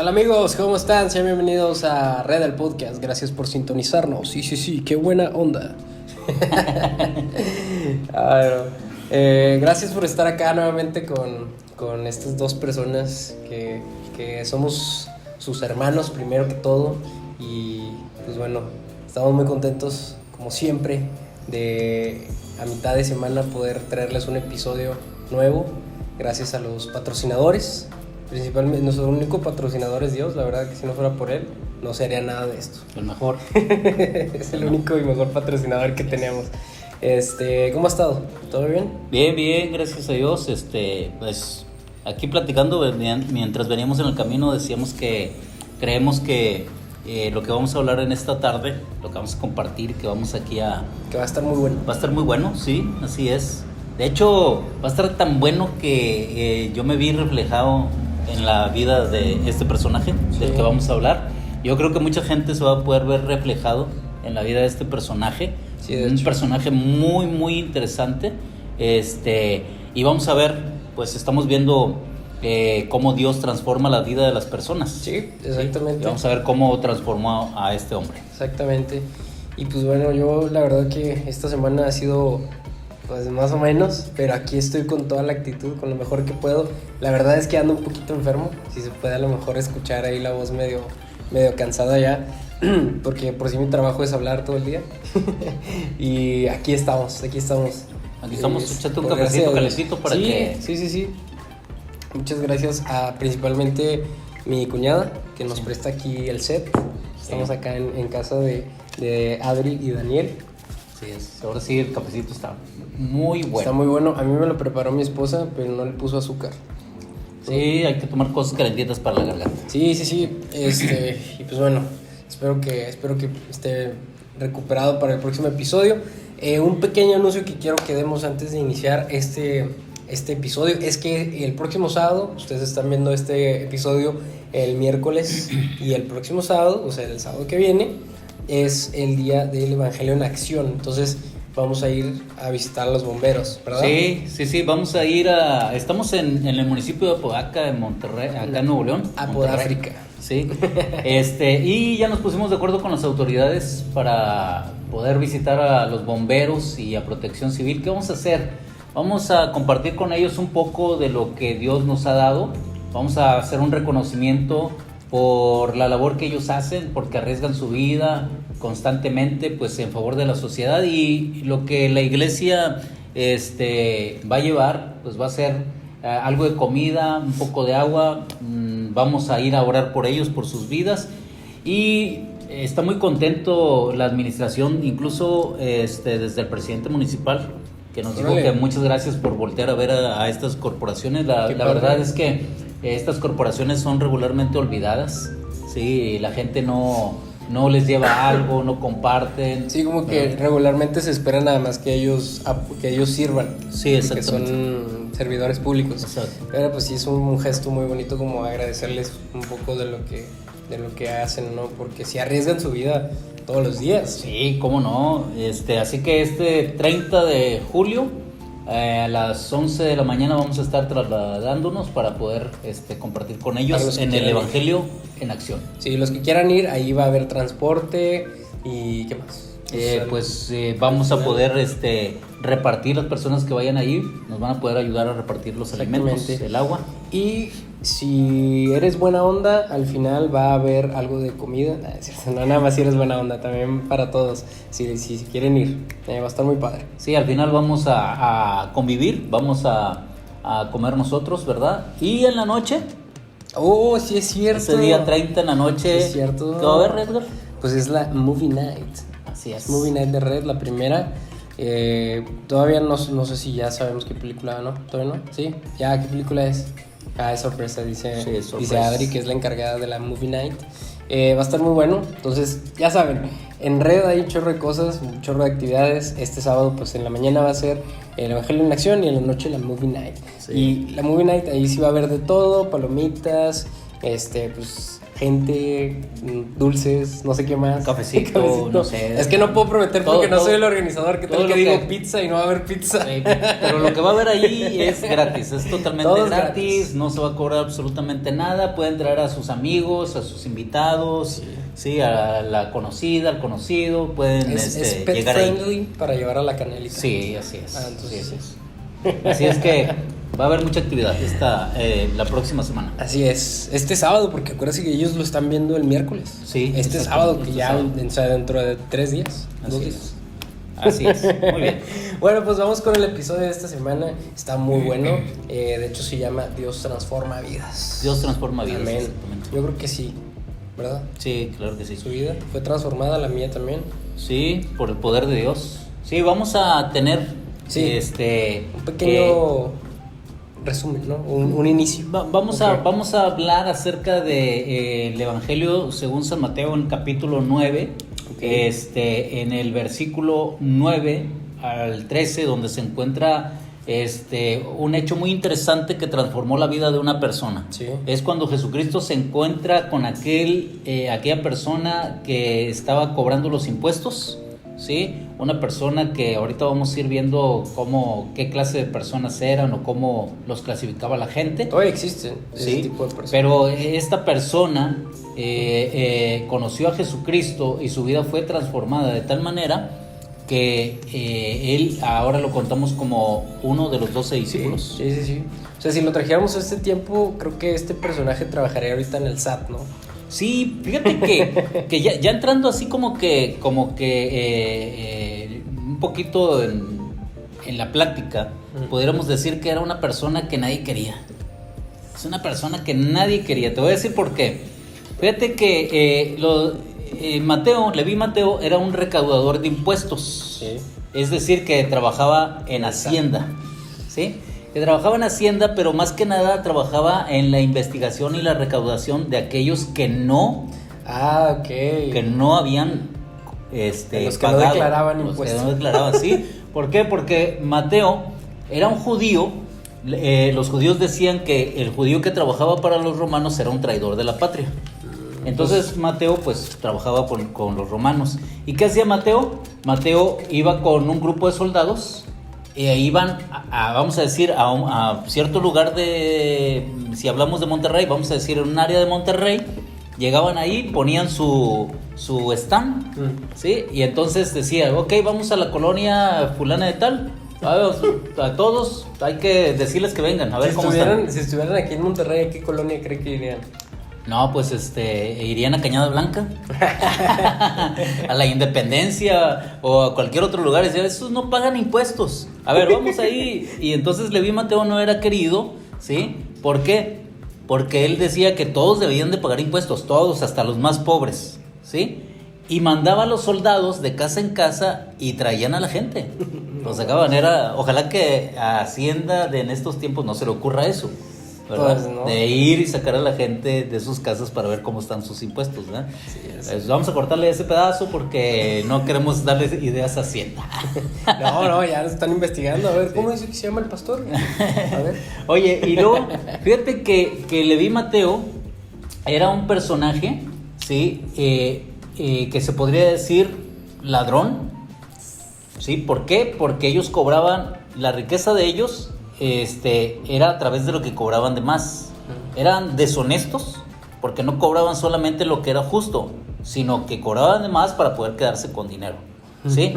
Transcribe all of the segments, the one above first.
tal amigos? ¿Cómo están? Sean bienvenidos a Red el Podcast. Gracias por sintonizarnos. Sí, qué buena onda. Gracias por estar acá nuevamente con estas dos personas que somos sus hermanos primero que todo. Y pues bueno, estamos muy contentos como siempre de a mitad de semana poder traerles un episodio nuevo. Gracias a los patrocinadores. Principalmente, nuestro único patrocinador es Dios. La verdad que si no fuera por él, no se haría nada de esto. El mejor. Es el único y mejor patrocinador que tenemos. ¿Cómo ha estado? ¿Todo bien? Bien, gracias a Dios. Pues aquí platicando mientras veníamos en el camino, decíamos que creemos que lo que vamos a hablar en esta tarde, lo que vamos a compartir, que vamos aquí que va a estar muy bueno. Va a estar muy bueno, sí, así es. De hecho, va a estar tan bueno que yo me vi reflejado en la vida de este personaje del que vamos a hablar. Yo creo que mucha gente se va a poder ver reflejado en la vida de este personaje. Sí, de un hecho. Personaje muy, muy interesante. Y vamos a ver, pues estamos viendo cómo Dios transforma la vida de las personas. Sí, exactamente. Y vamos a ver cómo transformó a este hombre. Exactamente. Y pues bueno, yo la verdad que esta semana ha sido pues más o menos, pero aquí estoy con toda la actitud, con lo mejor que puedo. La verdad es que ando un poquito enfermo, si se puede a lo mejor escuchar ahí la voz medio cansada ya, porque por si mi trabajo es hablar todo el día. Y aquí estamos. Échate un cafecito calentito para que... Sí. Muchas gracias a principalmente mi cuñada, que nos presta aquí el set. Estamos acá en casa de Adri y Daniel. Ahora sí, el cafecito está muy bueno. Está muy bueno. A mí me lo preparó mi esposa, pero no le puso azúcar. Sí, hay que tomar cosas calentitas para la garganta. Sí. Y pues bueno, espero que esté recuperado para el próximo episodio. Un pequeño anuncio que quiero que demos antes de iniciar este episodio es que el próximo sábado, ustedes están viendo este episodio el miércoles, y el próximo sábado, o sea, el sábado que viene, es el día del Evangelio en Acción. Entonces vamos a ir a visitar a los bomberos, ¿verdad? Sí, vamos a ir estamos en el municipio de Apodaca, en Monterrey, acá en Nuevo León. Apodáfrica. Sí. Y ya nos pusimos de acuerdo con las autoridades para poder visitar a los bomberos y a Protección Civil. ¿Qué vamos a hacer? Vamos a compartir con ellos un poco de lo que Dios nos ha dado. Vamos a hacer un reconocimiento por la labor que ellos hacen, porque arriesgan su vida constantemente pues en favor de la sociedad, y lo que la iglesia va a llevar pues va a ser algo de comida, un poco de agua. Vamos a ir a orar por ellos, por sus vidas, y está muy contento la administración, incluso desde el presidente municipal, que nos dijo que muchas gracias por voltear a ver a estas corporaciones. La verdad es que estas corporaciones son regularmente olvidadas, sí, la gente no les lleva algo, no comparten. Sí, como que regularmente se espera nada más que ellos sirvan. Sí, exactamente. Que son servidores públicos. Exacto. Pero pues sí es un gesto muy bonito como agradecerles un poco de lo que hacen, ¿no? Porque si arriesgan su vida todos los días. Sí, cómo no. Así que 30 de julio a las 11 de la mañana vamos a estar trasladándonos para poder compartir con ellos en el Evangelio en Acción. Sí, los que quieran ir, ahí va a haber transporte y ¿qué más? Vamos a poder repartir, las personas que vayan ahí nos van a poder ayudar a repartir los alimentos, el agua. Y si eres buena onda, al final va a haber algo de comida. No, nada más si eres buena onda, también para todos, si quieren ir, va a estar muy padre. Sí, al final vamos a convivir, vamos a comer nosotros, ¿verdad? Y en la noche... Oh, sí es cierto. Ese día 30 en la noche... Sí es cierto. ¿Qué va a haber, Edgar? Pues es la Movie Night. Así es. Movie Night de Red, la primera. Todavía no sé si ya sabemos qué película, ¿no? ¿Todavía no? ¿Sí? ¿Ya qué película es? Es sorpresa, dice Adri, que es la encargada de la Movie Night. Va a estar muy bueno. Entonces, ya saben, en Red hay un chorro de cosas, un chorro de actividades. Este sábado, pues en la mañana va a ser el Evangelio en Acción y en la noche la Movie Night. Sí. Y la Movie Night ahí sí va a haber de todo, palomitas, pues gente, dulces, no sé qué más. Cafecito, no sé. Es que no puedo prometer porque no soy el organizador. ¿Qué tal todo que lo digo que- pizza y no va a haber pizza? Pero lo que va a haber ahí es gratis, es totalmente Todo es gratis, gratis. no se va a cobrar absolutamente nada, pueden traer a sus amigos, a sus invitados, sí, a la conocida, al conocido, pueden Es pet llegar ahí. friendly para llevar a la canelita. Sí, así es. Entonces así es. Así es que va a haber mucha actividad la próxima semana. Así es, este sábado, porque acuérdense que ellos lo están viendo el miércoles. Sí, este exactamente, sábado, que este ya sábado. o sea, dentro de 3 días. 2 Así días. es. Así es, muy bien. Bueno, pues vamos con el episodio de esta semana. Está muy bueno. De hecho, se llama Dios transforma vidas. Dios transforma vidas. Amén. Exactamente. Yo creo que sí, ¿verdad? Sí, claro que sí. Su vida fue transformada, la mía también. Sí, por el poder de Dios. Sí, vamos a tener Sí. Un pequeño resumen, ¿no? Un inicio. Vamos a hablar acerca de el Evangelio según San Mateo en capítulo 9, Ok. en el versículo 9 al 13, donde se encuentra un hecho muy interesante que transformó la vida de una persona. Sí. Es cuando Jesucristo se encuentra con aquella persona que estaba cobrando los impuestos, ¿sí? Una persona que ahorita vamos a ir viendo qué clase de personas eran o cómo los clasificaba la gente. Todavía existen ese Sí, tipo de personas. pero esta persona conoció a Jesucristo y su vida fue transformada de tal manera que él ahora lo contamos como uno de los 12 discípulos. Sí. O sea, si lo trajéramos a este tiempo, creo que este personaje trabajaría ahorita en el SAT, ¿no? Sí, fíjate que ya entrando así como que un poquito en la plática, pudiéramos decir que era una persona que nadie quería. Es una persona que nadie quería. Te voy a decir por qué. Fíjate que Leví Mateo era un recaudador de impuestos. Sí. Es decir, que trabajaba en Hacienda, ¿sí? Que trabajaba en Hacienda, pero más que nada trabajaba en la investigación y la recaudación de aquellos que no Ok. habían los que no pagado, declaraban los impuestos. que no declaraban, sí. ¿Por qué? Porque Mateo era un judío. Los judíos decían que el judío que trabajaba para los romanos era un traidor de la patria. Entonces Mateo pues trabajaba con los romanos. ¿Y qué hacía Mateo? Mateo iba con un grupo de soldados e iban vamos a decir, a cierto lugar si hablamos de Monterrey, vamos a decir en un área de Monterrey, llegaban ahí, ponían su stand, ¿sí? Y entonces decía, ok, vamos a la colonia fulana de tal, a todos hay que decirles que vengan, a ver cómo están. Si estuvieran aquí en Monterrey, ¿a qué colonia cree que irían? No, pues irían a Cañada Blanca, a la Independencia o a cualquier otro lugar. Decían, esos no pagan impuestos. A ver, vamos ahí. Y entonces Leví Mateo no era querido, ¿sí? ¿Por qué? Porque él decía que todos debían de pagar impuestos, todos, hasta los más pobres, ¿sí? Y mandaba a los soldados de casa en casa y traían a la gente. Los sacaban. Ojalá que a Hacienda en estos tiempos no se le ocurra eso, ¿verdad? Pues no. De ir y sacar a la gente de sus casas para ver cómo están sus impuestos, ¿verdad? Sí, Pues vamos a cortarle ese pedazo porque no queremos darle ideas a Hacienda. No, ya están investigando. A ver, ¿cómo dice que se llama el pastor? A ver. Oye, y luego, fíjate que Leví Mateo era un personaje, ¿sí? Que se podría decir ladrón, ¿sí? ¿Por qué? Porque ellos cobraban, la riqueza de ellos era a través de lo que cobraban de más. Eran deshonestos porque no cobraban solamente lo que era justo, sino que cobraban de más para poder quedarse con dinero, ¿sí?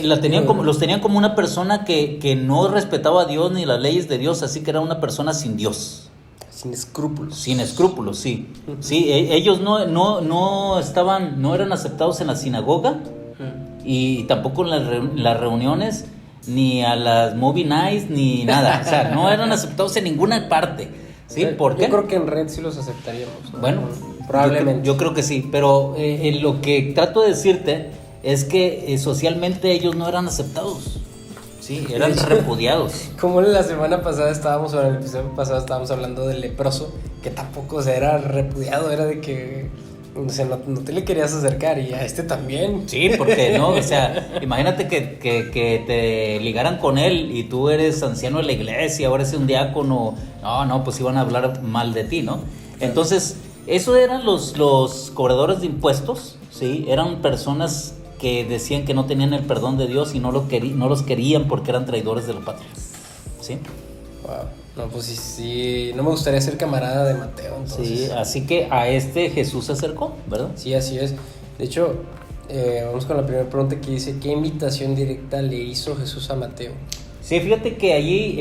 Los tenían como una persona que no respetaba a Dios ni las leyes de Dios, así que era una persona sin Dios. Sin escrúpulos. Sin escrúpulos, sí. Sí, ellos no eran aceptados en la sinagoga y tampoco en las reuniones, ni a las movie nights, ni nada. O sea, no eran aceptados en ninguna parte. ¿Sí? ¿Por qué? Yo creo que en red sí los aceptaríamos, ¿no? Bueno, probablemente. Yo creo que sí, pero lo que trato de decirte es que socialmente ellos no eran aceptados. Sí, eran repudiados. Como la semana pasada en el episodio pasado estábamos hablando del leproso, que tampoco, o sea, era repudiado, era de que, o sea, no te le querías acercar, y a este también. Sí, porque no, o sea, imagínate que te ligaran con él y tú eres anciano de la iglesia, ahora eres un diácono, no, pues iban a hablar mal de ti, ¿no? Entonces, Eso eran los cobradores de impuestos, ¿sí? Eran personas que decían que no tenían el perdón de Dios y no los querían porque eran traidores de la patria, ¿sí? Wow. No, pues sí, no me gustaría ser camarada de Mateo, entonces. Sí, así que a Jesús se acercó, ¿verdad? Sí, así es. De hecho, vamos con la primera pregunta que dice, ¿qué invitación directa le hizo Jesús a Mateo? Sí, fíjate que allí,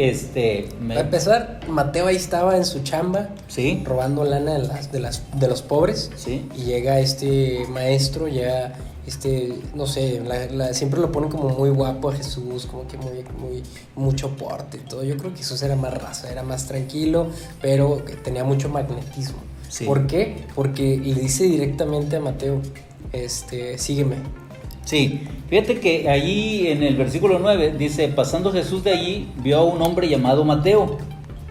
Para empezar, Mateo ahí estaba en su chamba, sí, robando lana de los pobres, sí, y llega este maestro, no sé, siempre lo ponen como muy guapo a Jesús, como que mucho porte y todo. Yo creo que Jesús era más raza, era más tranquilo, pero tenía mucho magnetismo. Sí. ¿Por qué? Porque le dice directamente a Mateo, sígueme. Sí, fíjate que allí en el versículo 9 dice, pasando Jesús de allí, vio a un hombre llamado Mateo,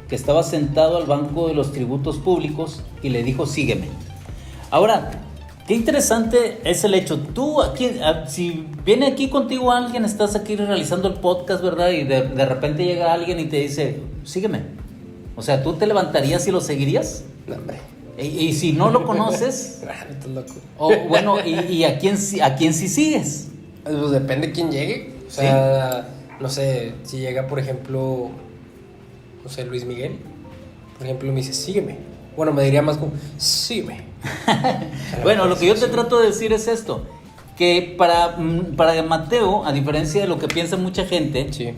que estaba sentado al banco de los tributos públicos, y le dijo, sígueme. Ahora, qué interesante es el hecho. Tú aquí, si viene aquí contigo alguien, estás aquí realizando el podcast, ¿verdad? Y de repente llega alguien y te dice, sígueme. O sea, ¿tú te levantarías y lo seguirías? No, hombre. Y si no lo conoces, Estás loco. o bueno, y a quién sí sigues. Pues depende de quién llegue. O sea, no sé, si llega, por ejemplo, no sé, Luis Miguel, por ejemplo, me dice, sígueme. Bueno, me diría más como, sígueme. Bueno, lo que yo te trato de decir es esto, que para Mateo, a diferencia de lo que piensa mucha gente, Sí.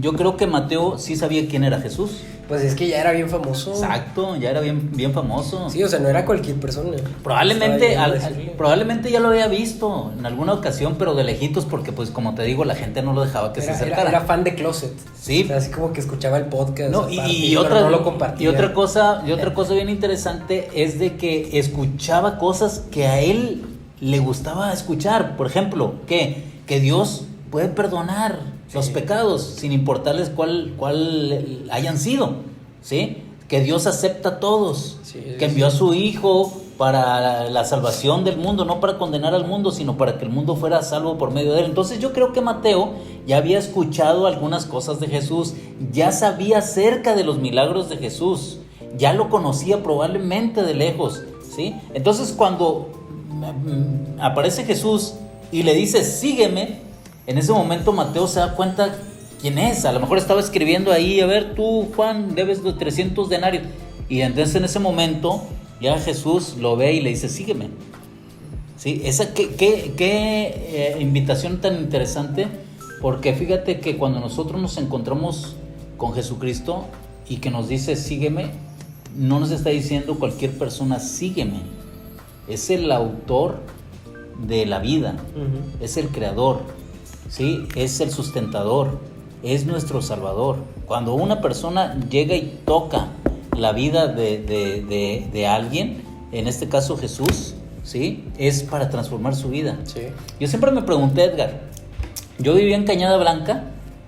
yo creo que Mateo sí sabía quién era Jesús. Pues es que ya era bien famoso. Exacto, ya era bien famoso. Sí, o sea, no era cualquier persona. Probablemente, Estaba ahí, decirle. probablemente ya lo había visto en alguna ocasión, pero de lejitos, porque pues como te digo, la gente no lo dejaba que se acercara. Era fan de Closet. Sí. O sea, así como que escuchaba el podcast. No, aparte, y pero otra, no lo compartía. y otra cosa bien interesante es de que escuchaba cosas que a él le gustaba escuchar. Por ejemplo, que Dios puede perdonar los pecados sin importarles cuál hayan sido, ¿sí? Que Dios acepta a todos, que envió a su Hijo para la salvación del mundo, no para condenar al mundo, sino para que el mundo fuera salvo por medio de él. Entonces yo creo que Mateo ya había escuchado algunas cosas de Jesús, ya sabía acerca de los milagros de Jesús, ya lo conocía probablemente de lejos, ¿sí? Entonces cuando aparece Jesús y le dice, sígueme, en ese momento Mateo se da cuenta quién es. A lo mejor estaba escribiendo ahí, a ver, tú, Juan, debes de 300 denarios. Y entonces en ese momento ya Jesús lo ve y le dice, sígueme. ¿Sí? ¿Qué invitación tan interesante? Porque fíjate que cuando nosotros nos encontramos con Jesucristo y que nos dice, sígueme, no nos está diciendo cualquier persona, sígueme. Es el autor de la vida, es el creador, ¿sí? Es el sustentador, es nuestro salvador. Cuando una persona llega y toca la vida de alguien, en este caso Jesús, ¿sí? Es para transformar su vida. Sí. Yo siempre me pregunté, Edgar, yo vivía en Cañada Blanca,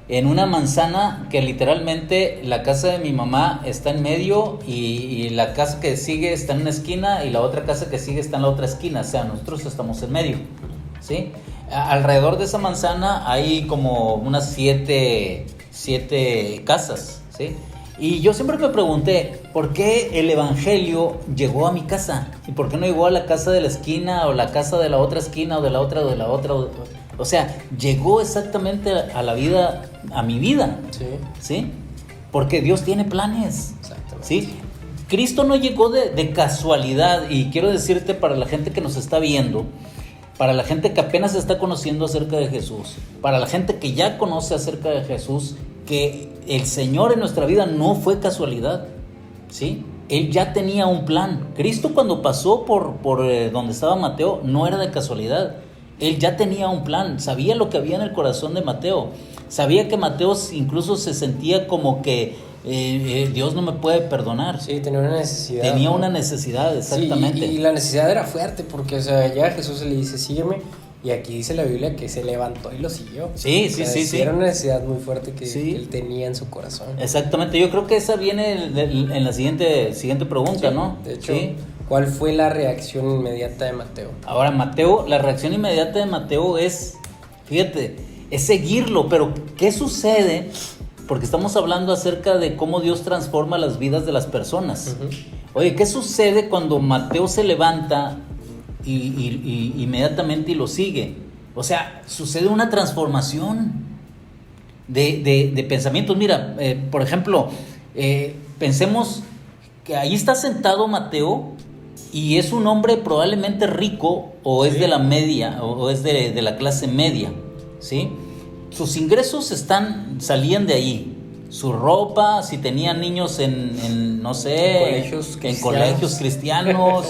en una manzana que literalmente la casa de mi mamá está en medio y la casa que sigue está en una esquina y la otra casa que sigue está en la otra esquina, o sea, nosotros estamos en medio, ¿sí? Alrededor de esa manzana hay como unas siete casas, ¿sí? Y yo siempre me pregunté, ¿por qué el evangelio llegó a mi casa? ¿Y por qué no llegó a la casa de la esquina o la casa de la otra esquina o de la otra o de la otra? O sea, llegó exactamente a la vida, a mi vida, Sí. ¿sí? Porque Dios tiene planes, Exactamente. ¿sí? Cristo no llegó de casualidad, y quiero decirte para la gente que nos está viendo, para la gente que apenas está conociendo acerca de Jesús, para la gente que ya conoce acerca de Jesús, que el Señor en nuestra vida no fue casualidad, ¿sí? Él ya tenía un plan. Cristo cuando pasó por donde estaba Mateo no era de casualidad. Él ya tenía un plan, sabía lo que había en el corazón de Mateo, sabía que Mateo incluso se sentía como que Dios no me puede perdonar. Sí, tenía una necesidad. Tenía ¿no? una necesidad, exactamente. Sí, y la necesidad era fuerte porque, o sea, ya Jesús le dice, sígueme, y aquí dice la Biblia que se levantó y lo siguió. Sí, O sea, sí. Era una necesidad muy fuerte que Sí. él tenía en su corazón. Exactamente, yo creo que esa viene en la siguiente pregunta, Sí, ¿no? De hecho, Sí. ¿cuál fue la reacción inmediata de Mateo? Ahora, Mateo, la reacción inmediata de Mateo es, fíjate, es seguirlo, pero ¿qué sucede? Porque estamos hablando acerca de cómo Dios transforma las vidas de las personas. Oye, ¿qué sucede cuando Mateo se levanta y inmediatamente lo sigue? O sea, sucede una transformación de pensamientos. Mira, por ejemplo, pensemos que ahí está sentado Mateo y es un hombre probablemente rico o es de la media o es de la clase media, ¿sí? Sus ingresos salían de ahí. Su ropa, si tenía niños no sé, en colegios cristianos,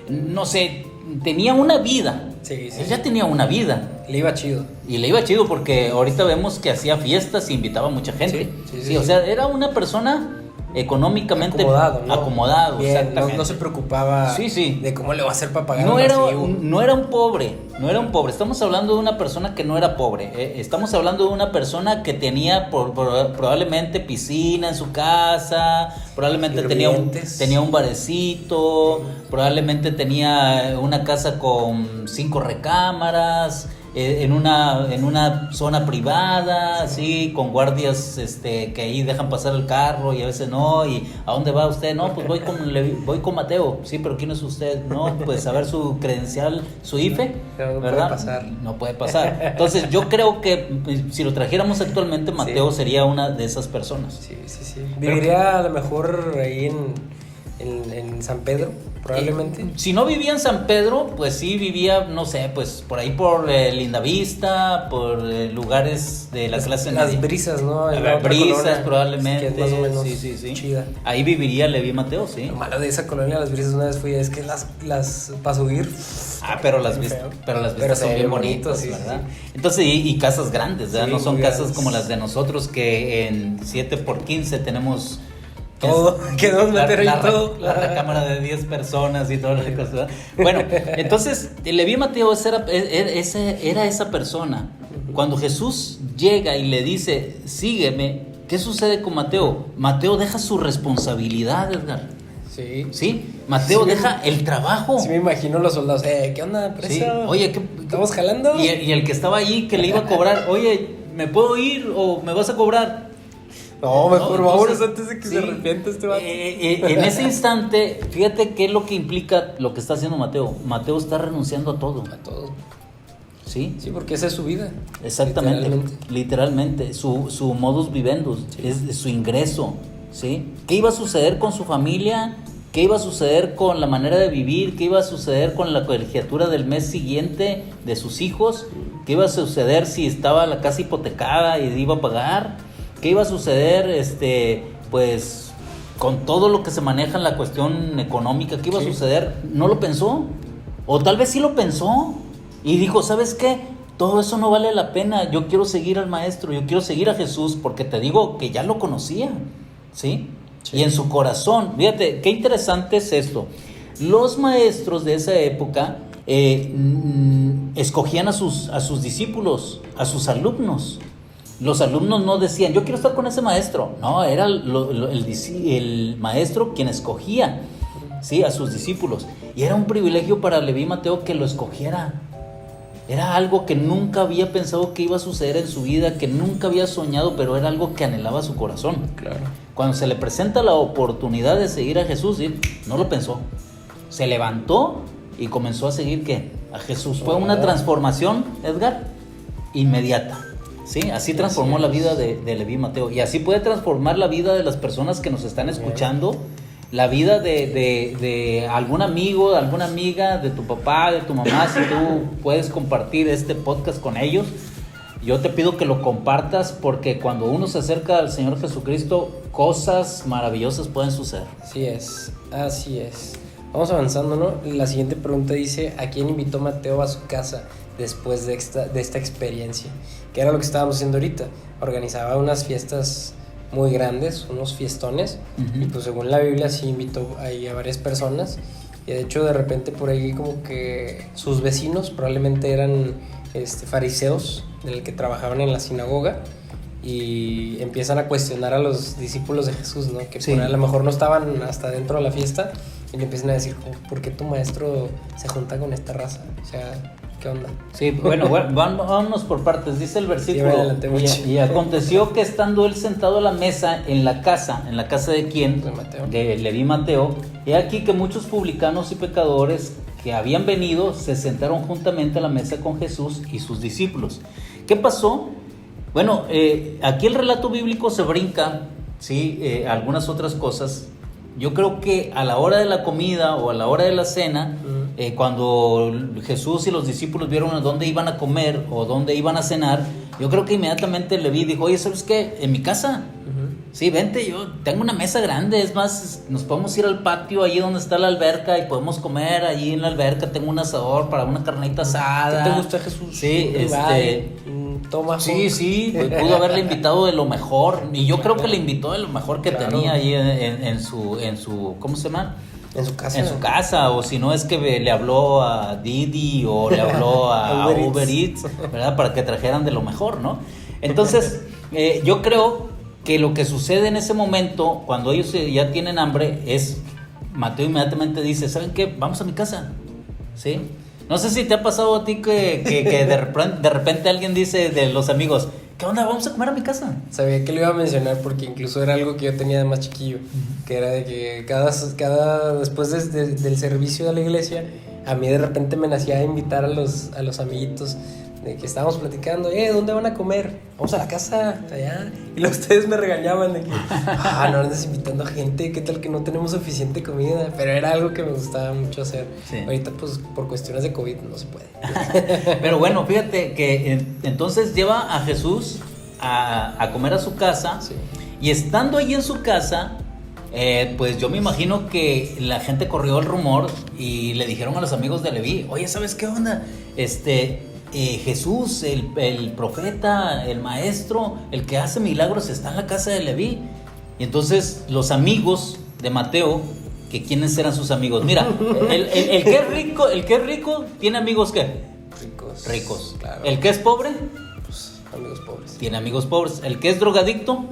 no sé, tenía una vida. Sí. Él ya tenía una vida. Le iba chido. Y le iba chido porque ahorita vemos que hacía fiestas e invitaba a mucha gente. Sí, o sea, era una persona económicamente acomodado, bien, exactamente. No se preocupaba de cómo le va a hacer para pagar no era un pobre. Estamos hablando de una persona que no era pobre. Estamos hablando de una persona que tenía probablemente piscina en su casa, probablemente tenía un barecito, probablemente tenía una casa con 5 recámaras. En una zona privada, sí, con guardias que ahí dejan pasar el carro y a veces no. ¿Y a dónde va usted? No, pues voy con Mateo. Sí, pero ¿quién es usted? No, pues a ver su credencial, su IFE, no ¿verdad? Puede pasar. No puede pasar. Entonces yo creo que si lo trajéramos actualmente, Mateo sería una de esas personas. Sí. Viviría a lo mejor ahí en San Pedro, probablemente. Si no vivía en San Pedro, pues sí vivía, no sé, pues por ahí por Lindavista, por lugares de la clase media. Las Brisas, ¿no? Las Brisas, probablemente. Que es más o menos sí. chida. Ahí viviría Leví Mateo, sí. Lo malo de esa colonia, Las Brisas, una vez fui, es que las para subir. Pero las vistas son bien bonitas, sí, ¿verdad? Sí. Entonces, y casas grandes, ¿verdad? Sí, no son casas grandes. como las de nosotros que en 7x15 tenemos todo, que nos meter ahí todo. La cámara de 10 personas y todas las cosas, ¿verdad? Bueno, entonces, Leví Mateo era esa persona. Cuando Jesús llega y le dice, sígueme, ¿qué sucede con Mateo? Mateo deja su responsabilidad, Edgar. Sí. Mateo deja el trabajo. Sí, me imagino los soldados. ¿Qué onda, presa? Sí. Oye, ¿estamos jalando? Y el que estaba ahí que le iba a cobrar, oye, ¿me puedo ir o me vas a cobrar? No, por favor, antes de que se arrepienta este vato. En ese instante, fíjate qué es lo que implica lo que está haciendo Mateo. Mateo está renunciando a todo. A todo. Sí, porque esa es su vida. Exactamente. Literalmente. Su modus vivendus, es su ingreso. ¿Sí? ¿Qué iba a suceder con su familia? ¿Qué iba a suceder con la manera de vivir? ¿Qué iba a suceder con la colegiatura del mes siguiente de sus hijos? ¿Qué iba a suceder si estaba la casa hipotecada y iba a pagar? ¿Qué iba a suceder, pues, con todo lo que se maneja en la cuestión económica? ¿Qué iba a suceder? ¿No lo pensó? O tal vez sí lo pensó y dijo, ¿sabes qué? Todo eso no vale la pena. Yo quiero seguir al maestro, yo quiero seguir a Jesús, porque te digo que ya lo conocía, ¿sí? Y en su corazón, fíjate, qué interesante es esto. Los maestros de esa época escogían a sus discípulos, a sus alumnos. Los alumnos no decían, yo quiero estar con ese maestro. No, era el maestro quien escogía, ¿sí?, a sus discípulos. Y era un privilegio para Leví Mateo que lo escogiera. Era algo que nunca había pensado que iba a suceder en su vida, que nunca había soñado, pero era algo que anhelaba su corazón. Claro. Cuando se le presenta la oportunidad de seguir a Jesús, no lo pensó. Se levantó y comenzó a seguir, ¿qué? A Jesús. Fue una transformación, Edgar, inmediata. Sí, así transformó la vida de Leví Mateo. Y así puede transformar la vida de las personas que nos están escuchando, la vida de algún amigo, de alguna amiga, de tu papá, de tu mamá. Si tú puedes compartir este podcast con ellos, yo te pido que lo compartas, porque cuando uno se acerca al Señor Jesucristo, cosas maravillosas pueden suceder. Así es. Vamos avanzando, ¿no? La siguiente pregunta dice, ¿a quién invitó Mateo a su casa después de esta experiencia? Que era lo que estábamos haciendo ahorita. Organizaba unas fiestas muy grandes, unos fiestones, y pues según la Biblia sí invitó ahí a varias personas, y de hecho de repente por ahí como que sus vecinos probablemente eran fariseos del que trabajaban en la sinagoga, y empiezan a cuestionar a los discípulos de Jesús, ¿no? Que a lo mejor no estaban hasta dentro de la fiesta, y le empiezan a decir, ¿por qué tu maestro se junta con esta raza? O sea, ¿Qué onda? Sí, bueno, vámonos por partes. Dice el versículo. Sí, adelante, y aconteció que estando él sentado a la mesa en la casa de quién? De Mateo. De Leví Mateo. He aquí que muchos publicanos y pecadores que habían venido se sentaron juntamente a la mesa con Jesús y sus discípulos. ¿Qué pasó? Bueno, aquí el relato bíblico se brinca, ¿sí? Algunas otras cosas. Yo creo que a la hora de la comida o a la hora de la cena, cuando Jesús y los discípulos vieron a dónde iban a comer o dónde iban a cenar, yo creo que inmediatamente Leví dijo, oye, ¿sabes qué? En mi casa, sí, vente, yo tengo una mesa grande, es más, nos podemos ir al patio, ahí donde está la alberca, y podemos comer allí en la alberca, tengo un asador para una carnita asada. ¿Qué te gusta, Jesús? Sí, toma. Sí, pudo haberle invitado de lo mejor, y yo creo que le invitó de lo mejor que tenía ahí en su, ¿cómo se llama? En su casa. En su casa, o si no es que le habló a Didi o le habló a Uber Eats, ¿verdad? Para que trajeran de lo mejor, ¿no? Entonces, yo creo que lo que sucede en ese momento, cuando ellos ya tienen hambre, es Mateo inmediatamente dice, ¿saben qué? Vamos a mi casa, ¿sí? No sé si te ha pasado a ti que de repente alguien dice de los amigos, ¿qué onda? Vamos a comer a mi casa. Sabía que lo iba a mencionar porque incluso era algo que yo tenía de más chiquillo, que era de que después del servicio de la iglesia, a mí de repente me nacía invitar a los amiguitos de que estábamos platicando, ¿dónde van a comer? Vamos a la casa, allá. Y luego ustedes me regañaban de que, no andes invitando a gente, ¿qué tal que no tenemos suficiente comida? Pero era algo que me gustaba mucho hacer. Sí. Ahorita, pues, por cuestiones de COVID no se puede. Pero bueno, fíjate que entonces lleva a Jesús a comer a su casa. Sí. Y estando ahí en su casa, pues yo me imagino que la gente corrió el rumor y le dijeron a los amigos de Leví, oye, ¿sabes qué onda? Jesús, el profeta, el maestro, el que hace milagros, está en la casa de Leví. Y entonces los amigos de Mateo, que quiénes eran sus amigos, mira, el que es rico, tiene amigos ¿qué? Ricos. Claro. El que es pobre, pues amigos pobres. Tiene amigos pobres. El que es drogadicto,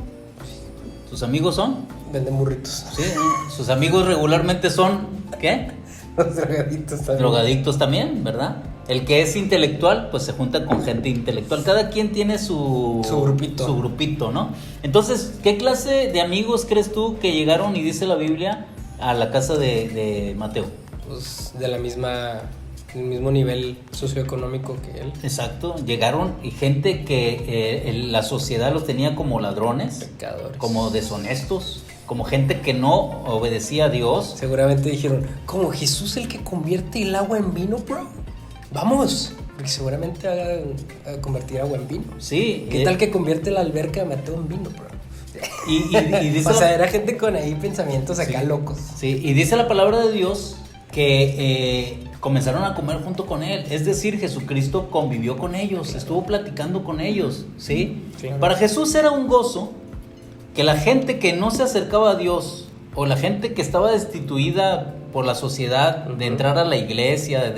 sus amigos son venden burritos. Sí, sus amigos regularmente son ¿qué? Los drogadictos también. Drogadictos también, ¿verdad? El que es intelectual, pues se junta con gente intelectual. Cada quien tiene su grupito, ¿no? Entonces, ¿qué clase de amigos crees tú que llegaron, y dice la Biblia, a la casa de Mateo? Pues del mismo nivel socioeconómico que él. Exacto, llegaron y gente que la sociedad los tenía como ladrones, pecadores, como deshonestos, como gente que no obedecía a Dios. Seguramente dijeron, ¿como Jesús el que convierte el agua en vino, bro? Vamos, porque seguramente haga convertir agua en vino. Sí. ¿Qué tal que convierte la alberca de Mateo en vino, bro? Y dice, o sea, era gente con ahí pensamientos acá locos. Sí, y dice la palabra de Dios que comenzaron a comer junto con él. Es decir, Jesucristo convivió con ellos, claro, estuvo platicando con ellos, ¿sí? Claro. Para Jesús era un gozo que la gente que no se acercaba a Dios, o la gente que estaba destituida por la sociedad de entrar a la iglesia,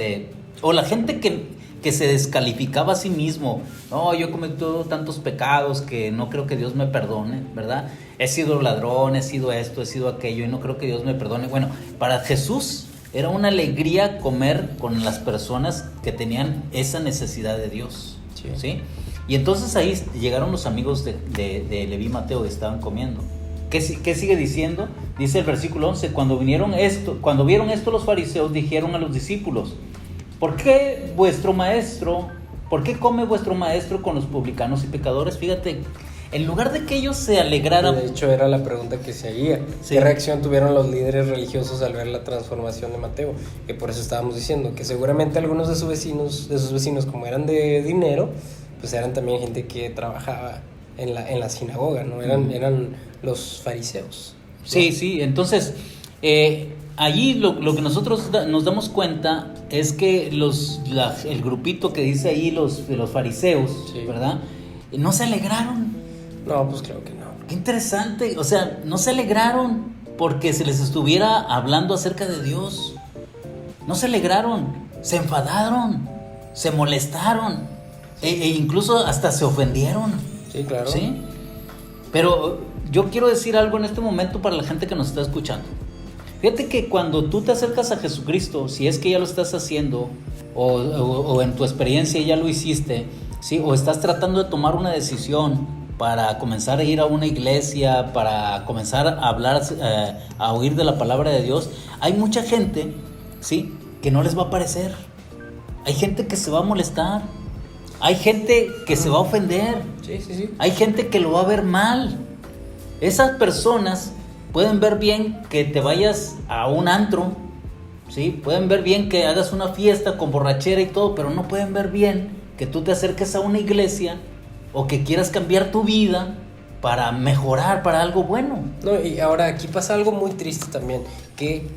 o la gente que se descalificaba a sí mismo, no, yo he cometido tantos pecados que no creo que Dios me perdone, ¿verdad? He sido ladrón, he sido esto, he sido aquello y no creo que Dios me perdone. Bueno, para Jesús era una alegría comer con las personas que tenían esa necesidad de Dios, ¿sí? Y entonces ahí llegaron los amigos de Leví Mateo que estaban comiendo. ¿Qué sigue diciendo? Dice el versículo 11, cuando vieron esto los fariseos dijeron a los discípulos, ¿por qué come vuestro maestro con los publicanos y pecadores? Fíjate, en lugar de que ellos se alegraran. De hecho, era la pregunta que se seguía. Sí. ¿Qué reacción tuvieron los líderes religiosos al ver la transformación de Mateo? Que por eso estábamos diciendo que seguramente algunos de sus vecinos, como eran de dinero, pues eran también gente que trabajaba en la sinagoga, ¿no? Eran los fariseos, ¿no? Sí, entonces allí lo que nosotros nos damos cuenta es que el grupito que dice ahí los fariseos, sí, ¿verdad? No se alegraron. No, pues claro que no. Qué interesante, o sea, no se alegraron porque se les estuviera hablando acerca de Dios. No se alegraron, se enfadaron, se molestaron, e incluso hasta se ofendieron. Sí, claro. ¿Sí? Pero yo quiero decir algo en este momento para la gente que nos está escuchando. Fíjate que cuando tú te acercas a Jesucristo, si es que ya lo estás haciendo, o en tu experiencia ya lo hiciste, ¿sí? O estás tratando de tomar una decisión para comenzar a ir a una iglesia, para comenzar a hablar, a oír de la palabra de Dios, hay mucha gente, ¿sí?, que no les va a parecer. Hay gente que se va a molestar. Hay gente que se va a ofender. Sí. Hay gente que lo va a ver mal. Esas personas pueden ver bien que te vayas a un antro, ¿sí? Pueden ver bien que hagas una fiesta con borrachera y todo, pero no pueden ver bien que tú te acerques a una iglesia o que quieras cambiar tu vida para mejorar, para algo bueno. No, y ahora aquí pasa algo muy triste también, que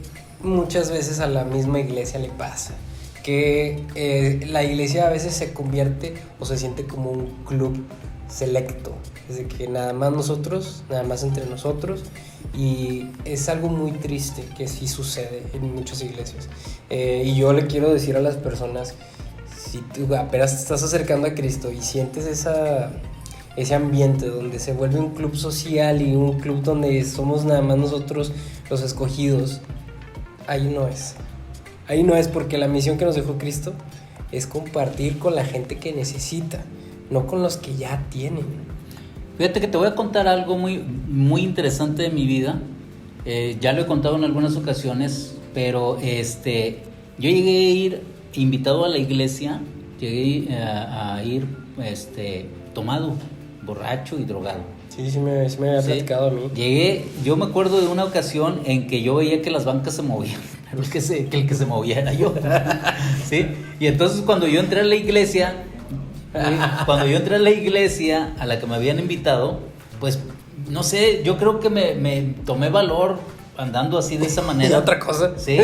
muchas veces a la misma iglesia le pasa. Que la iglesia a veces se convierte o se siente como un club selecto, es de que nada más nosotros, nada más entre nosotros, y es algo muy triste que sí sucede en muchas iglesias. Y yo le quiero decir a las personas, si tú apenas te estás acercando a Cristo y sientes ese ambiente donde se vuelve un club social y un club donde somos nada más nosotros los escogidos, ahí no es. Ahí no es, porque la misión que nos dejó Cristo es compartir con la gente que necesita, no con los que ya tienen. Fíjate que te voy a contar algo muy, muy interesante de mi vida. Ya lo he contado en algunas ocasiones, pero yo llegué a ir invitado a la iglesia, llegué a ir tomado, borracho y drogado. Sí me había platicado a mí. Yo me acuerdo de una ocasión en que yo veía que las bancas se movían, que el que se movía era yo. ¿Sí? Y entonces cuando yo entré a la iglesia, a la que me habían invitado, pues no sé, yo creo que me tomé valor andando así de esa manera. ¿Y otra cosa? Sí.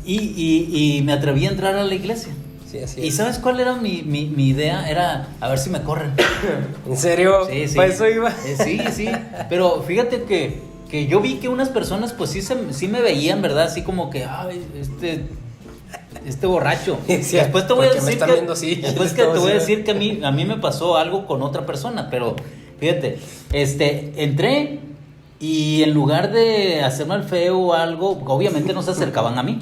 y me atreví a entrar a la iglesia. Sí, así ¿Y es. sabes cuál era mi idea? Era a ver si me corren. ¿En serio? Sí. ¿Para eso iba? Sí. Pero fíjate que yo vi que unas personas pues sí me veían, ¿verdad? Así como que, ay, este borracho. Sí, después te voy a decir que a mí me pasó algo con otra persona, pero fíjate, entré y en lugar de hacerme el feo o algo, obviamente no se acercaban a mí.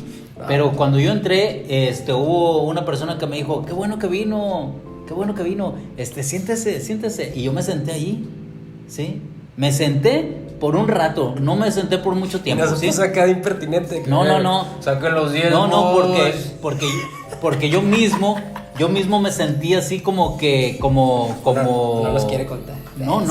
Pero cuando yo entré, hubo una persona que me dijo, qué bueno que vino, siéntese. Y yo me senté allí, ¿sí? Me senté por un rato, no me senté por mucho tiempo. No se puso acá de impertinente. No. Saquen los 10. No, porque yo mismo me sentí así como que, No los quiere contar. No.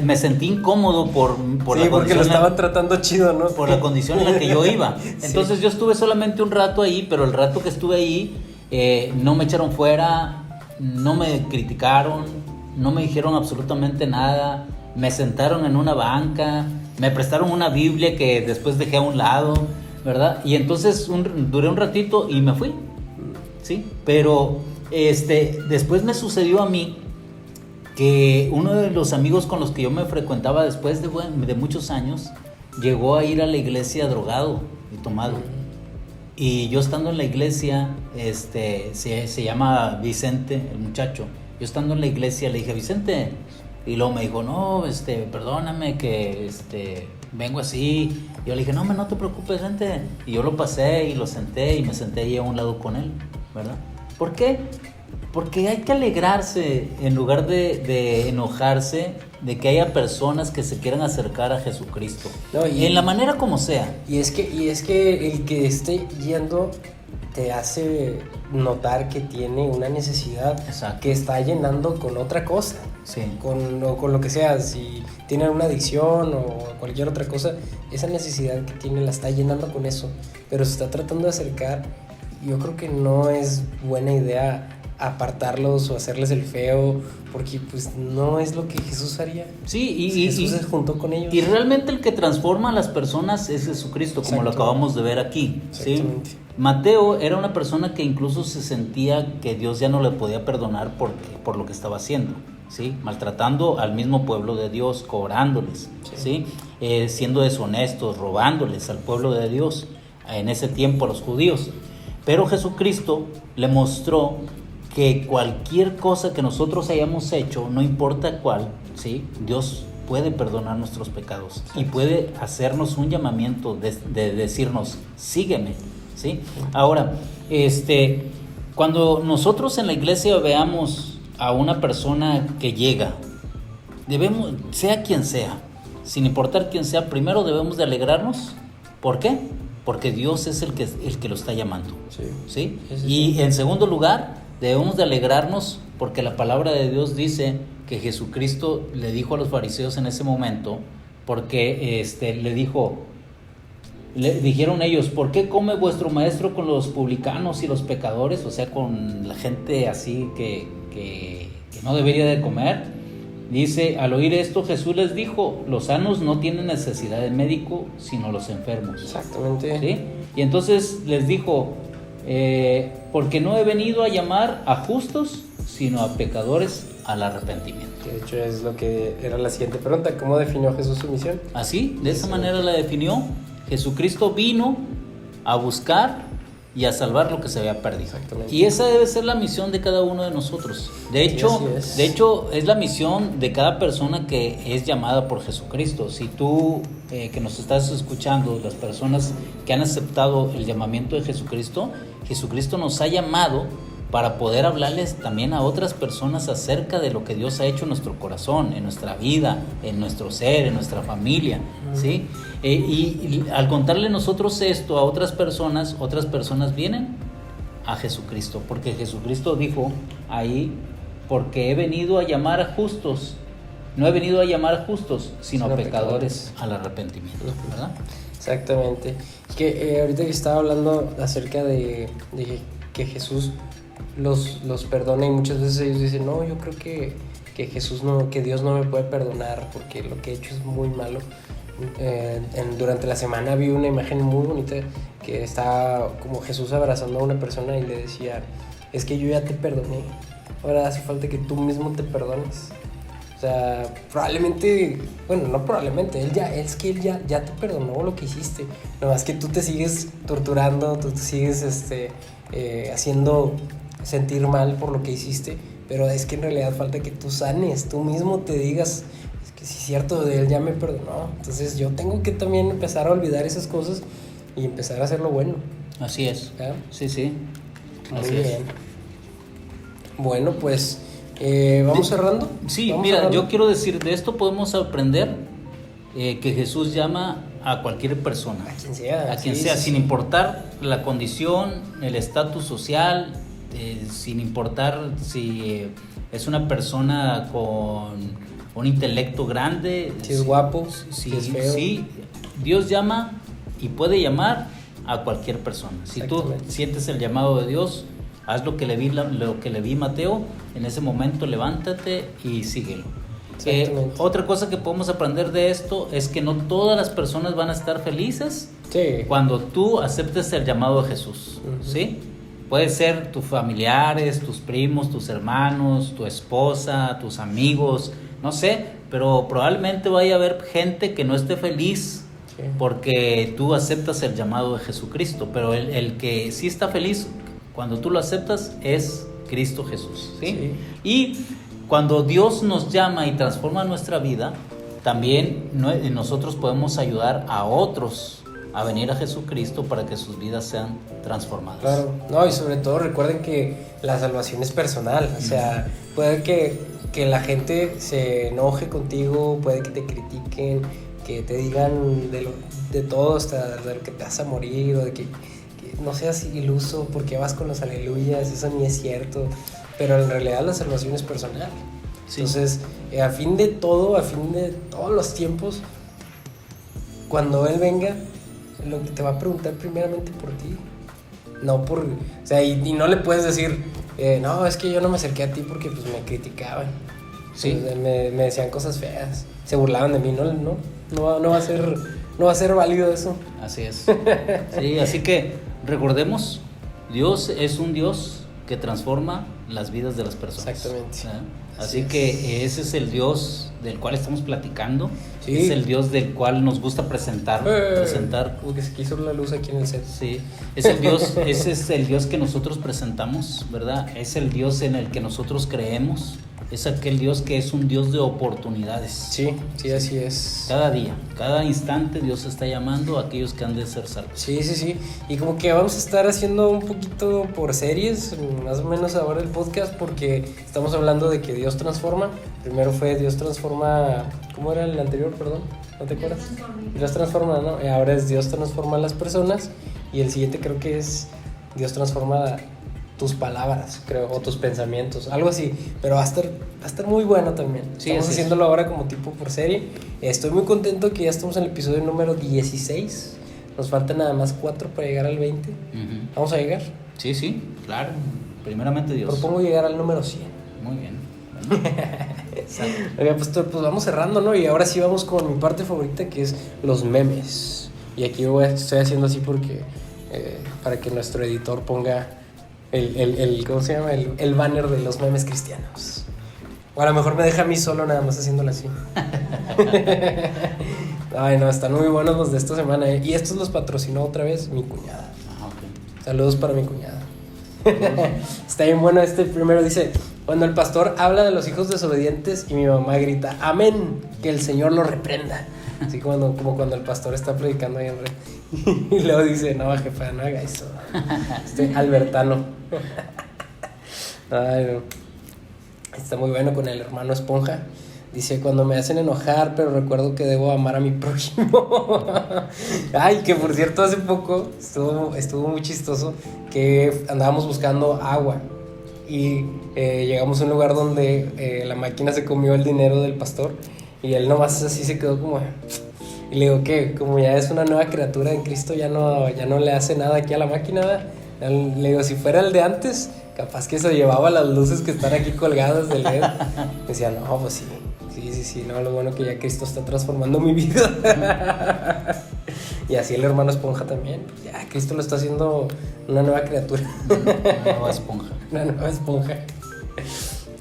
Me sentí incómodo por sí, la porque condición, lo estaban tratando chido, ¿no? por la condición en la que yo iba. Entonces sí. Yo estuve solamente un rato ahí, pero el rato que estuve ahí no me echaron fuera, no me criticaron, no me dijeron absolutamente nada, me sentaron en una banca, me prestaron una Biblia que después dejé a un lado, ¿verdad? Y entonces duré un ratito y me fui, ¿sí? Pero después me sucedió a mí que uno de los amigos con los que yo me frecuentaba después de muchos años llegó a ir a la iglesia drogado y tomado. Y yo estando en la iglesia, se llama Vicente, el muchacho. Yo estando en la iglesia le dije, Vicente, y luego me dijo, no, perdóname que vengo así. Y yo le dije, no te preocupes, vente. Y yo lo pasé y lo senté y me senté ahí a un lado con él, ¿verdad? ¿Por qué? Porque hay que alegrarse en lugar de enojarse de que haya personas que se quieran acercar a Jesucristo. No, en la manera como sea. Y es que el que esté yendo te hace notar que tiene una necesidad. Exacto. Que está llenando con otra cosa. Sí. Con lo que sea. Si tiene una adicción o cualquier otra cosa, esa necesidad que tiene la está llenando con eso. Pero se está tratando de acercar. Yo creo que no es buena idea apartarlos o hacerles el feo, porque pues no es lo que Jesús haría. Sí, Jesús se juntó con ellos. Y realmente el que transforma a las personas es Jesucristo, como lo acabamos de ver aquí. ¿Sí? Mateo era una persona que incluso se sentía que Dios ya no le podía perdonar por lo que estaba haciendo, ¿sí? Maltratando al mismo pueblo de Dios, cobrándoles, ¿sí? Siendo deshonestos, robándoles al pueblo de Dios, en ese tiempo a los judíos. Pero Jesucristo le mostró que cualquier cosa que nosotros hayamos hecho, no importa cuál, ¿sí? Dios puede perdonar nuestros pecados y puede hacernos un llamamiento de decirnos, sígueme, ¿sí? Ahora, cuando nosotros en la iglesia veamos a una persona que llega, debemos, sea quien sea, sin importar quién sea, primero debemos de alegrarnos. ¿Por qué? Porque Dios es el que lo está llamando. ¿Sí? Y en segundo lugar, debemos de alegrarnos porque la palabra de Dios dice que Jesucristo le dijo a los fariseos en ese momento, porque le dijeron ellos, ¿por qué come vuestro maestro con los publicanos y los pecadores? O sea, con la gente así que no debería de comer. Dice, al oír esto Jesús les dijo, los sanos no tienen necesidad de médico, sino los enfermos. Exactamente. ¿Sí? Y entonces les dijo, porque no he venido a llamar a justos, sino a pecadores al arrepentimiento. Que de hecho es lo que era la siguiente pregunta, ¿cómo definió Jesús su misión? Así, de esa manera la definió. Jesucristo vino a buscar y a salvar lo que se había perdido. Exactamente. Y esa debe ser la misión de cada uno de nosotros. De hecho, es la misión de cada persona que es llamada por Jesucristo. Si tú que nos estás escuchando, las personas que han aceptado el llamamiento de Jesucristo, Jesucristo nos ha llamado para poder hablarles también a otras personas acerca de lo que Dios ha hecho en nuestro corazón, en nuestra vida, en nuestro ser, en nuestra familia, ¿sí? Y al contarle nosotros esto a otras personas vienen a Jesucristo, porque Jesucristo dijo ahí, porque he venido a llamar a justos, no he venido a llamar a justos, sino a pecadores al arrepentimiento, ¿verdad? Exactamente. Es que ahorita que estaba hablando acerca de que Jesús los perdona, y muchas veces ellos dicen, no, yo creo que Jesús no, que Dios no me puede perdonar porque lo que he hecho es muy malo. Durante la semana vi una imagen muy bonita que está como Jesús abrazando a una persona y le decía, es que yo ya te perdoné, ahora hace falta que tú mismo te perdones. O sea, probablemente, bueno, no probablemente, él ya te perdonó lo que hiciste, nada más que tú te sigues torturando, tú te sigues haciendo sentir mal por lo que hiciste, pero es que en realidad falta que tú sanes, tú mismo te digas, es que sí es cierto, él ya me perdonó, entonces yo tengo que también empezar a olvidar esas cosas y empezar a hacer lo bueno. Así es. ¿Ah? Sí. Muy bien. Bueno, pues vamos cerrando. Sí, ¿Vamos mira, cerrando? yo quiero decir, de esto podemos aprender que Jesús llama a cualquier persona, A quien sea, sin importar la condición, el estatus social, sin importar si es una persona con un intelecto grande, si es guapo, si es feo. Sí, Dios llama y puede llamar a cualquier persona. Si tú sientes el llamado de Dios, haz lo que le vi Mateo, en ese momento levántate y síguelo. Otra cosa que podemos aprender de esto es que no todas las personas van a estar felices cuando tú aceptes el llamado de Jesús, ¿sí? Puede ser tus familiares, tus primos, tus hermanos, tu esposa, tus amigos, no sé, pero probablemente vaya a haber gente que no esté feliz porque tú aceptas el llamado de Jesucristo, pero el que sí está feliz cuando tú lo aceptas es Cristo Jesús, ¿sí? Y cuando Dios nos llama y transforma nuestra vida, también nosotros podemos ayudar a otros a venir a Jesucristo para que sus vidas sean transformadas. Claro, no, y sobre todo recuerden que la salvación es personal, o sea, puede que la gente se enoje contigo, puede que te critiquen, que te digan de todo, hasta de lo que te vas a morir, o de que no seas iluso porque vas con los aleluyas, eso ni es cierto, pero en realidad la salvación es personal. Sí. Entonces, a fin de todos los tiempos, cuando Él venga, lo que te va a preguntar primeramente por ti, no por, o sea, y no le puedes decir, no, es que yo no me acerqué a ti porque pues me criticaban, sí. me decían cosas feas, se burlaban de mí, no va a ser válido eso. Así es. Sí, así que recordemos, Dios es un Dios que transforma las vidas de las personas. Exactamente. Así que ese es el Dios del cual estamos platicando. Sí. Es el Dios del cual nos gusta presentar. Como que se quiso la luz aquí en el set. Sí, ese es el Dios que nosotros presentamos, ¿verdad? Es el Dios en el que nosotros creemos. es aquel Dios que es un Dios de oportunidades. Sí, así es. Cada día, cada instante Dios está llamando a aquellos que han de ser salvos. Sí. Y como que vamos a estar haciendo un poquito por series, más o menos ahora el podcast, porque estamos hablando de que Dios transforma. Primero fue Dios transforma, ¿cómo era el anterior? Perdón, ¿no te acuerdas? Dios transforma, ¿no? Y ahora es Dios transforma a las personas. Y el siguiente creo que es Dios transforma tus palabras, creo, o tus pensamientos, algo así, pero va a estar muy bueno también. Sí, estamos haciéndolo ahora como tipo por serie. Estoy muy contento que ya estamos en el episodio número 16. Nos faltan nada más 4 para llegar al 20. ¿Vamos a llegar? Sí, claro. Primeramente Dios. Propongo llegar al número 100. Muy bien. Oiga, pues vamos cerrando, ¿no? Y ahora sí vamos con mi parte favorita, que es los memes. Y aquí estoy haciendo así porque para que nuestro editor ponga ¿cómo se llama? El banner de los memes cristianos. O a lo mejor me deja a mí solo nada más haciéndolo así. Ay, no, están muy buenos los de esta semana. Y estos los patrocinó otra vez mi cuñada. Okay. Saludos para mi cuñada. Está bien bueno este primero. Dice: cuando el pastor habla de los hijos desobedientes y mi mamá grita amén, que el Señor lo reprenda. Así como cuando el pastor está predicando ahí en red. Y luego dice: no, jefa, no haga eso. Albertano. Ay, no. Está muy bueno con el hermano Esponja. Dice: cuando me hacen enojar, pero recuerdo que debo amar a mi prójimo. Ay, que por cierto, hace poco estuvo muy chistoso que andábamos buscando agua. Y llegamos a un lugar donde la máquina se comió el dinero del pastor. Y él nomás así se quedó como... Y le digo que como ya es una nueva criatura en Cristo, ya no le hace nada aquí a la máquina, ¿verdad? Le digo, si fuera el de antes, capaz que se llevaba las luces que están aquí colgadas del LED. Decía, no, pues sí, no, lo bueno que ya Cristo está transformando mi vida. Y así el hermano Esponja también. Ya Cristo lo está haciendo una nueva criatura. Una nueva esponja. Una nueva esponja.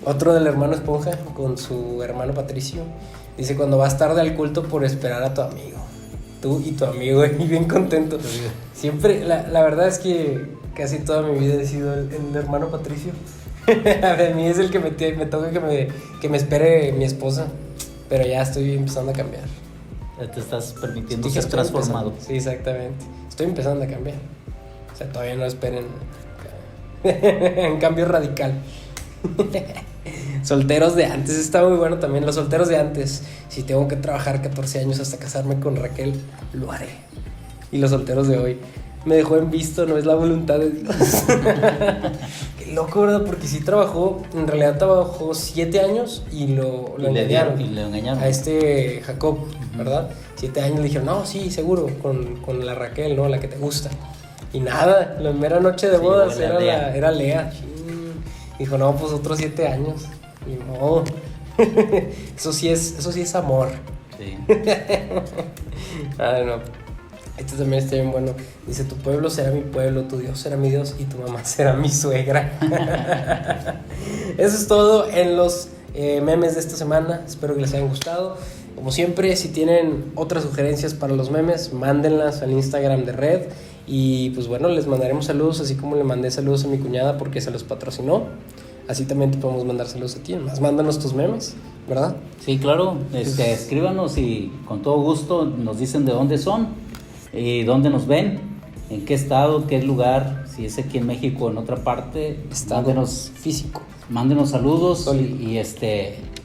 Otro del hermano Esponja con su hermano Patricio. Dice: cuando vas tarde al culto por esperar a tu amigo. Tú y tu amigo, y bien contento. Siempre, la verdad es que casi toda mi vida he sido el hermano Patricio. A mí es el que me toca que me espere mi esposa. Pero ya estoy empezando a cambiar. Ya te estás permitiendo ser transformado. Sí, exactamente. Estoy empezando a cambiar. O sea, todavía no esperen un cambio radical. Solteros de antes, está muy bueno también. Los solteros de antes: si tengo que trabajar 14 años hasta casarme con Raquel, lo haré. Y los solteros de hoy: me dejó en visto, no es la voluntad de Dios. Qué loco, ¿verdad? Porque sí en realidad trabajó 7 años y lo engañaron. Y le engañaron. A Jacob, ¿verdad? 7 años le dijeron: no, sí, seguro, con la Raquel, ¿no? La que te gusta. Y nada, la mera noche de bodas era Lea. Dijo: no, pues otros 7 años. Y no. Eso sí es amor. Sí. Ah, no. Este también está bien bueno. Dice: tu pueblo será mi pueblo, tu Dios será mi Dios y tu mamá será mi suegra. Eso es todo en los memes de esta semana. Espero que les hayan gustado. Como siempre, si tienen otras sugerencias para los memes, mándenlas al Instagram de Red. Y pues bueno, les mandaremos saludos, así como le mandé saludos a mi cuñada porque se los patrocinó. Así también te podemos mandar saludos a ti. Más mándanos tus memes, ¿verdad? Sí, claro. Escríbanos y con todo gusto nos dicen de dónde son y dónde nos ven, en qué estado, qué lugar, si es aquí en México o en otra parte. Mándenos físico. Mándenos saludos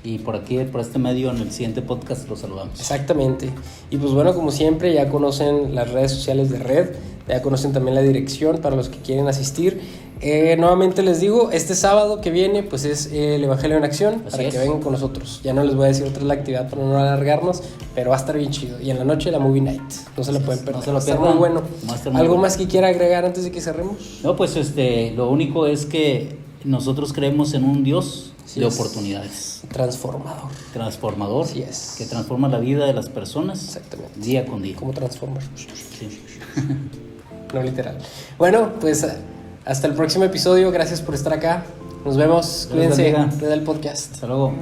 y por aquí, por este medio, en el siguiente podcast los saludamos. Exactamente. Y pues bueno, como siempre, ya conocen las redes sociales de Red, ya conocen también la dirección para los que quieren asistir. Nuevamente les digo, este sábado que viene pues es el Evangelio en Acción. Así para que vengan con nosotros. Ya no les voy a decir otra la actividad para no alargarnos, pero va a estar bien chido. Y en la noche la Movie Night, no se la pueden perder. No se lo pierdan. muy bueno. ¿Algo bueno. Más que quiera agregar antes de que cerremos? No, pues lo único es que nosotros creemos en un Dios de oportunidades. Transformador. Así es. Que transforma la vida de las personas. Exactamente. Día con día. ¿Cómo transformar? Sí. No literal. Bueno, pues hasta el próximo episodio. Gracias por estar acá. Nos vemos. Cuídense. Red del podcast. Hasta luego.